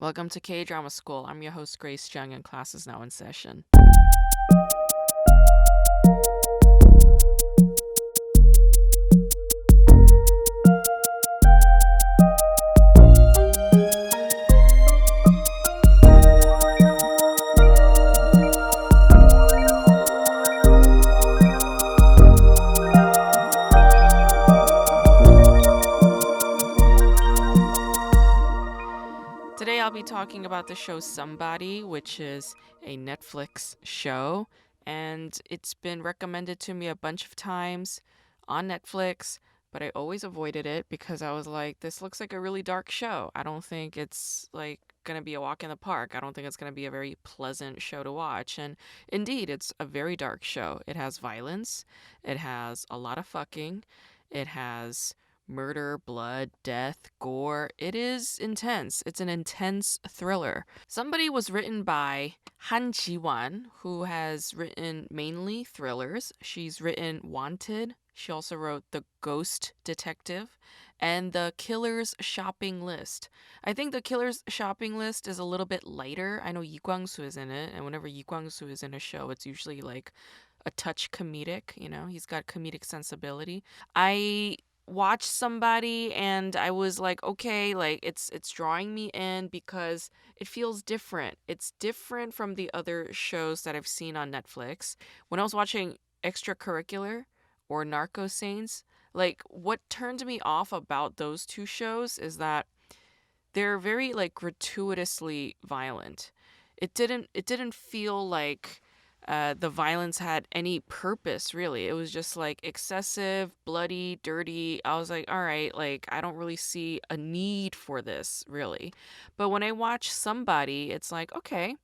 Welcome to K Drama School. I'm your host, Grace Jung, and class is now in session. Today I'll be talking about the show Somebody, which is a Netflix show, and it's been recommended to me a bunch of times on Netflix, but I always avoided it because I was like, this looks like a really dark show. I don't think it's like gonna be a walk in the park. I don't think it's gonna be a very pleasant show to watch. And indeed, it's a very dark show. It has violence, it has a lot of fucking, it has murder, blood, death, gore. It is intense. It's an intense thriller. Somebody was written by Han Ji-wan, who has written mainly thrillers. She's written Wanted. She also wrote The Ghost Detective and The Killer's Shopping List. I think The Killer's Shopping List is a little bit lighter. I know Yi Kwang-soo is in it, and whenever Yi Kwang-soo is in a show, it's usually like a touch comedic, he's got comedic sensibility. I watched Somebody and I was like, okay, like it's drawing me in because it feels different. It's different from the other shows that I've seen on Netflix. When I was watching Extracurricular or Narco Saints, like what turned me off about those two shows is that they're very like gratuitously violent. It didn't feel like the violence had any purpose really. It was just like excessive, bloody, dirty. I was like, all right, like I don't really see a need for this really. But when I watch Somebody, it's like, okay,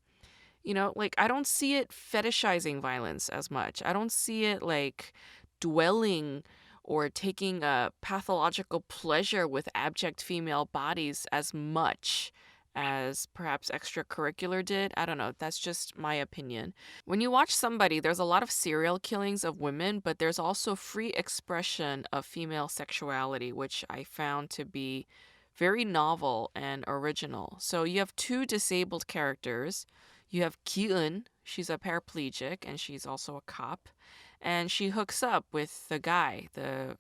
like I don't see it fetishizing violence as much. I don't see it like dwelling or taking a pathological pleasure with abject female bodies as much as perhaps Extracurricular did. I don't know. That's just my opinion. When you watch Somebody, there's a lot of serial killings of women, but there's also free expression of female sexuality, which I found to be very novel and original. So you have two disabled characters. You have Ki-eun, she's a paraplegic and she's also a cop, and she hooks up with the guy, the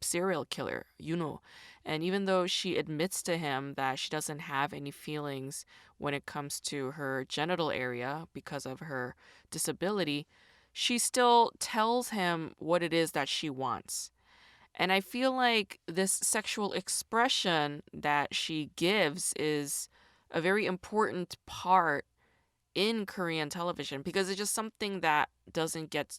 serial killer, Yuno. And even though she admits to him that she doesn't have any feelings when it comes to her genital area because of her disability, she still tells him what it is that she wants. And I feel like this sexual expression that she gives is a very important part in Korean television because it's just something that doesn't get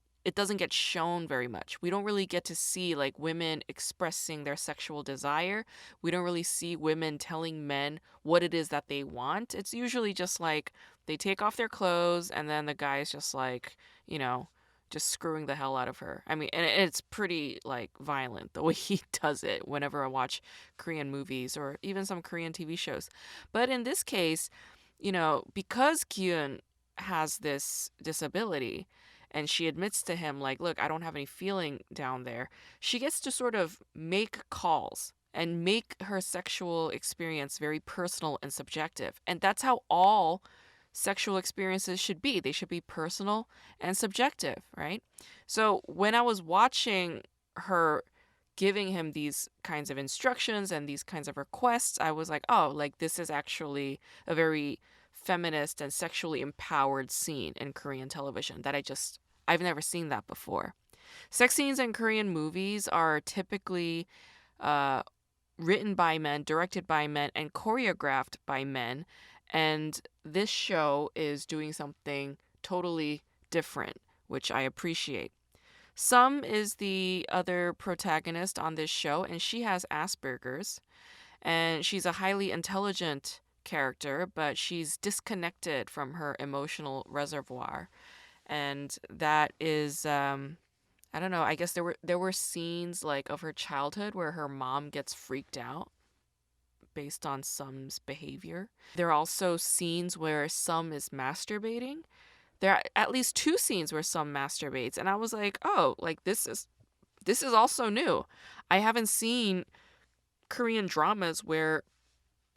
shown very much. We don't really get to see like women expressing their sexual desire. We don't really see women telling men what it is that they want. It's usually just like they take off their clothes and then the guy is just like, you know, just screwing the hell out of her. I mean, and it's pretty like violent the way he does it whenever I watch Korean movies or even some Korean TV shows. But in this case, because Kyun has this disability and she admits to him, like, look, I don't have any feeling down there, she gets to sort of make calls and make her sexual experience very personal and subjective. And that's how all sexual experiences should be. They should be personal and subjective, right? So when I was watching her giving him these kinds of instructions and these kinds of requests, I was like, oh, like this is actually a very feminist and sexually empowered scene in Korean television that I've never seen that before. Sex scenes in Korean movies are typically uh, written by men, directed by men, and choreographed by men. And this show is doing something totally different, which I appreciate. Sum is the other protagonist on this show, and she has Asperger's. And she's a highly intelligent character, but she's disconnected from her emotional reservoir. And that is, I don't know, I guess there were scenes like of her childhood where her mom gets freaked out based on Sum's behavior. There are also scenes where Sum is masturbating. There are at least two scenes where Sum masturbates, and I was like, oh, like this is also new. I haven't seen Korean dramas where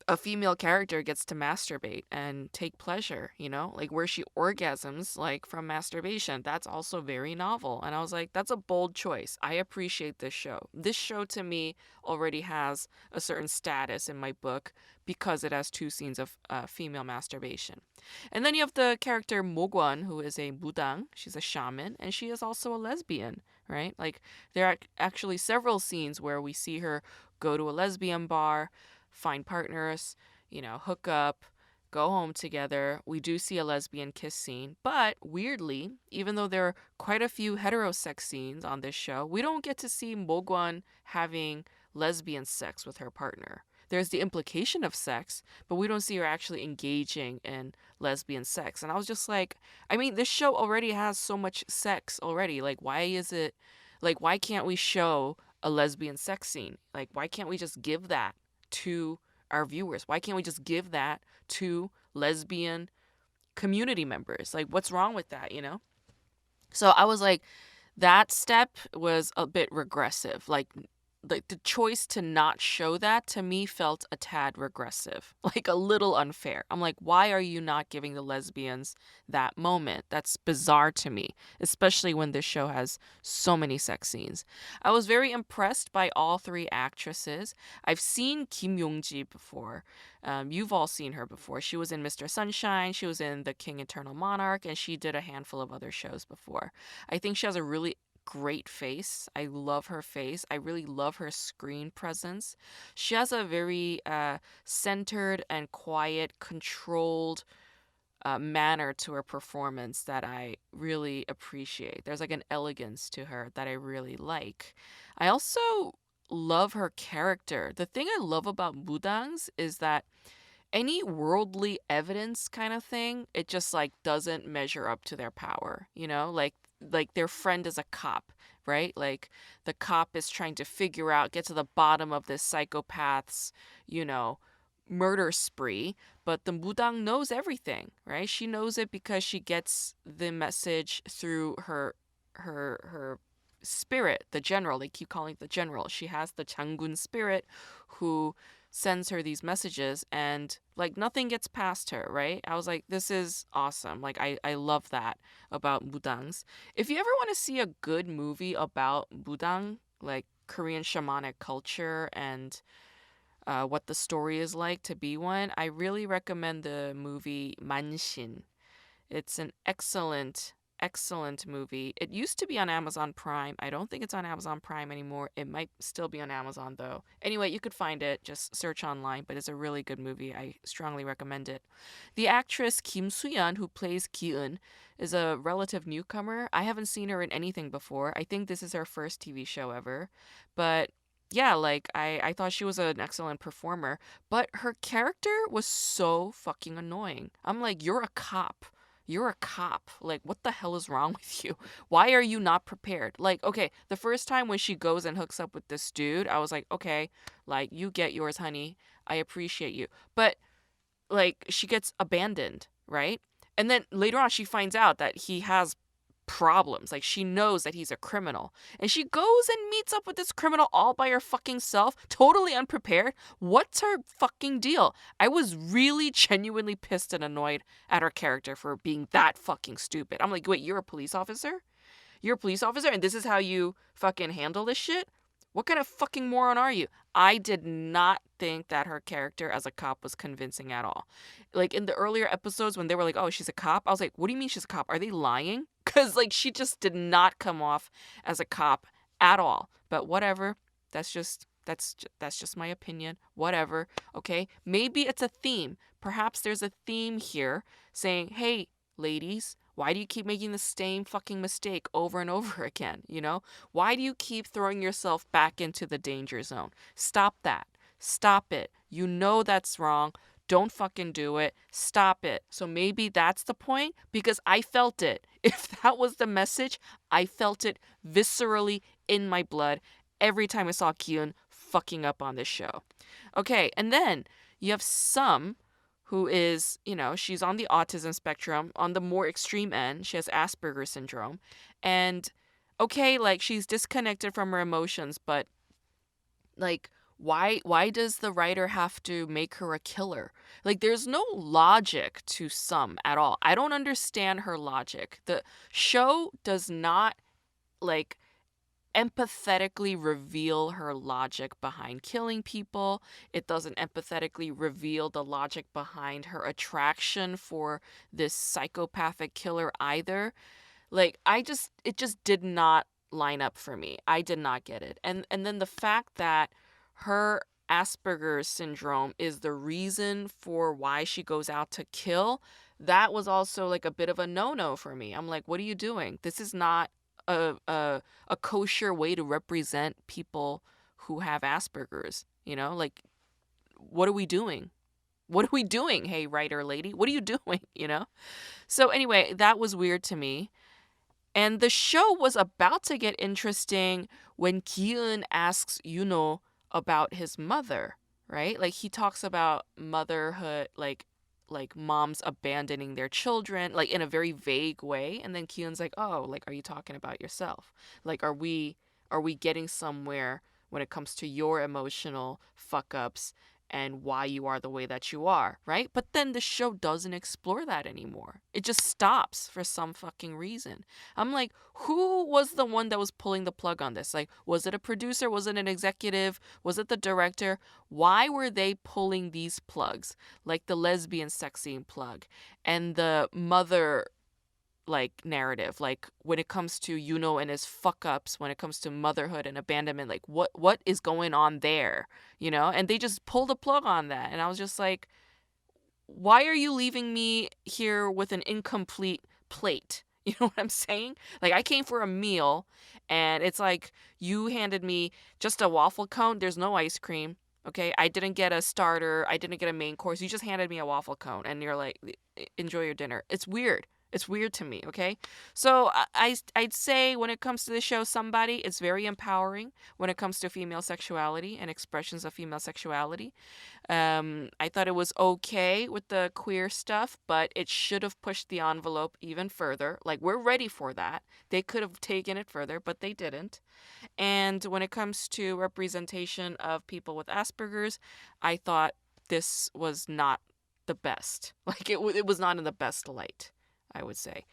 a female character gets to masturbate and take pleasure, like where she orgasms like from masturbation. That's also very novel. And I was like, that's a bold choice. I appreciate this show. This show to me already has a certain status in my book because it has two scenes of female masturbation. And then you have the character Mogwon, who is a mudang. She's a shaman, and she is also a lesbian, right? Like there are actually several scenes where we see her go to a lesbian bar, find partners, hook up, go home together. We do see a lesbian kiss scene, but weirdly, even though there are quite a few heterosex scenes on this show, we don't get to see Mogwon having lesbian sex with her partner. There's the implication of sex, but we don't see her actually engaging in lesbian sex. And I was just like, I mean, this show already has so much sex already. Like, why can't we show a lesbian sex scene? Like, why can't we just give that to our viewers? Why can't we just give that to lesbian community members? Like, what's wrong with that, So I was like, that step was a bit regressive. Like the choice to not show that to me felt a tad regressive, like a little unfair. I'm like, why are you not giving the lesbians that moment? That's bizarre to me, especially when this show has so many sex scenes. I was very impressed by all three actresses. I've seen Kim Yong-ji before. You've all seen her before. She was in Mr. Sunshine, she was in The King Eternal Monarch, and she did a handful of other shows before. I think she has a really great face. I love her face. I really love her screen presence. She has a very centered and quiet, controlled manner to her performance that I really appreciate. There's like an elegance to her that I really like. I also love her character. The thing I love about Mudangs is that any worldly evidence kind of thing, it just like doesn't measure up to their power, like their friend is a cop, right? Like the cop is trying to figure out, get to the bottom of this psychopath's, murder spree, but the mudang knows everything, right? She knows it because she gets the message through her spirit, the general. They keep calling it the general. She has the Changun spirit who sends her these messages, and like nothing gets past her, right? I was like, this is awesome. Like I love that about mudangs. If you ever want to see a good movie about mudang, like Korean shamanic culture and what the story is like to be one, I really recommend the movie Manshin. It's an excellent movie. It used to be on Amazon Prime. I don't think it's on Amazon Prime anymore. It might still be on Amazon though. Anyway, you could find it. Just search online, but it's a really good movie. I strongly recommend it. The actress Kim Soo-yeon, who plays Ki-eun, is a relative newcomer. I haven't seen her in anything before. I think this is her first TV show ever. But yeah, like I thought she was an excellent performer, but her character was so fucking annoying. I'm like, you're a cop. You're a cop. Like, what the hell is wrong with you? Why are you not prepared? Like, okay, the first time when she goes and hooks up with this dude, I was like, okay, like, you get yours, honey. I appreciate you. But, like, she gets abandoned, right? And then later on, she finds out that he has problems. Like, she knows that he's a criminal. And she goes and meets up with this criminal all by her fucking self, totally unprepared. What's her fucking deal? I was really genuinely pissed and annoyed at her character for being that fucking stupid. I'm like, wait, you're a police officer? You're a police officer and this is how you fucking handle this shit? What kind of fucking moron are you? I did not think that her character as a cop was convincing at all. Like in the earlier episodes when they were like, oh, she's a cop, I was like, what do you mean she's a cop? Are they lying? Because like she just did not come off as a cop at all. But whatever. That's just my opinion. Whatever. Okay. Maybe it's a theme. Perhaps there's a theme here saying, hey, ladies, why do you keep making the same fucking mistake over and over again? Why do you keep throwing yourself back into the danger zone? Stop that. Stop it. You know that's wrong. Don't fucking do it. Stop it. So maybe that's the point because I felt it. If that was the message, I felt it viscerally in my blood every time I saw Ki-eun fucking up on this show. Okay, and then you have Sum, who is, she's on the autism spectrum, on the more extreme end. She has Asperger's syndrome. And okay, like she's disconnected from her emotions, but like Why does the writer have to make her a killer? Like there's no logic to some at all. I don't understand her logic. The show does not like empathetically reveal her logic behind killing people. It doesn't empathetically reveal the logic behind her attraction for this psychopathic killer either. Like it just did not line up for me. I did not get it. And then the fact that her Asperger's syndrome is the reason for why she goes out to kill, that was also like a bit of a no-no for me. I'm like, what are you doing? This is not a kosher way to represent people who have Asperger's, you know? Like what are we doing? What are we doing? Hey, writer lady, what are you doing, you know? So anyway, that was weird to me. And the show was about to get interesting when Ki-eun asks Yuno about his mother, right? Like he talks about motherhood, like moms abandoning their children, like in a very vague way. And then Ki-eun's like, "Oh, like are you talking about yourself? Like are we getting somewhere when it comes to your emotional fuck ups and why you are the way that you are, right?" But then the show doesn't explore that anymore. It just stops for some fucking reason. I'm like, who was the one that was pulling the plug on this? Like, was it a producer? Was it an executive? Was it the director? Why were they pulling these plugs? Like the lesbian sex scene plug and the mother like narrative, like when it comes to and his fuck ups, when it comes to motherhood and abandonment, like what is going on there, you know? And they just pulled a plug on that, and I was just like, why are you leaving me here with an incomplete plate? You know what I'm saying? Like I came for a meal, and it's like you handed me just a waffle cone. There's no ice cream. Okay, I didn't get a starter. I didn't get a main course. You just handed me a waffle cone, and you're like, enjoy your dinner. It's weird. It's weird to me, okay? So I'd say when it comes to the show Somebody, it's very empowering when it comes to female sexuality and expressions of female sexuality. I thought it was okay with the queer stuff, but it should have pushed the envelope even further. Like, we're ready for that. They could have taken it further, but they didn't. And when it comes to representation of people with Asperger's, I thought this was not the best. Like, it was not in the best light, I would say.